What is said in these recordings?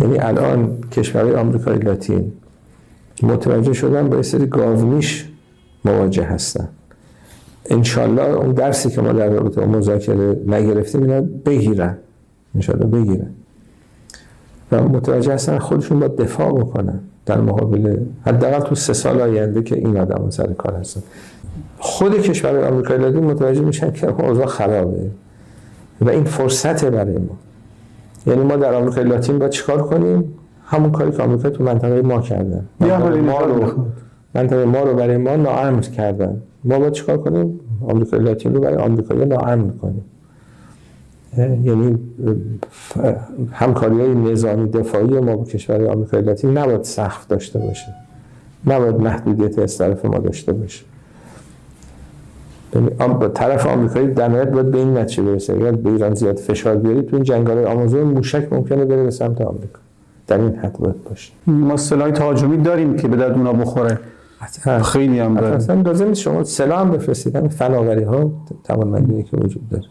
یعنی الان کشورهای آمریکای لاتین متوجه شدن با یه سری گاومیش مواجه هستن. انشالله اون درسی که ما در رابطه با مذاکره نگرفتیم اینا بگیرن، انشالله بگیرن و متوجه هستن خودشون با دفاع بکنن در مقابل حداقل تو 3 سال آینده که این آدم سر کار هستن. خود کشورهای آمریکای لاتین متوجه میشن که اوضاع خرابه و این فرصته برای ما. یعنی ما در آمریکای لاتین باید چیکار کنیم؟ همون کاری که آمریکا تو منطقه ما کردن. منطقه ما رو برای ما ناامن کردن. ما باید چیکار کنیم؟ آمریکای لاتین رو برای آمریکایی ناامن کنیم. یعنی همکاری‌های نظامی دفاعی ما با کشورهای آمریکای لاتین نباید سقف داشته باشه. نباید محدودیت از طرف ما داشته باشه. طرف آمریکایی در نهایت باید به این نتیجه برسه اگر به ایران زیاد فشار بیارید تو این جنگ‌های آمازون موشک ممکنه بره به سمت آمریکا. در این حد باید باشه. ما سلاح تهاجمی داریم که به درد اونا بخوره. خیلی هم داره. اصلا لازم نیست شما سلاح هم بفرستید، فناوری‌ها توانمندی که وجود داره.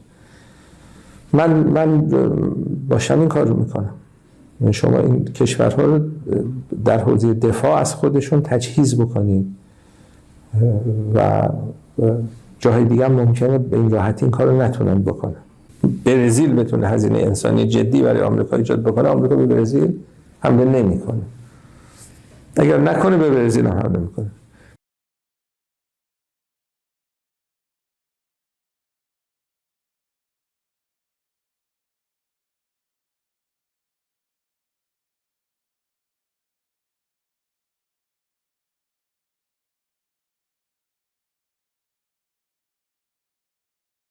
من باشم این کار رو میکنم. شما این کشورها رو در حوزه دفاع از خودشون تجهیز بکنید و جاهای دیگه هم ممکنه به این راحتی این کار رو نتونن بکنن. برزیل بتونه هزینه انسانی جدی برای آمریکا ایجاد بکنه، آمریکا به برزیل حمله نمیکنه. اگر نکنه به برزیل هم حمله میکنه.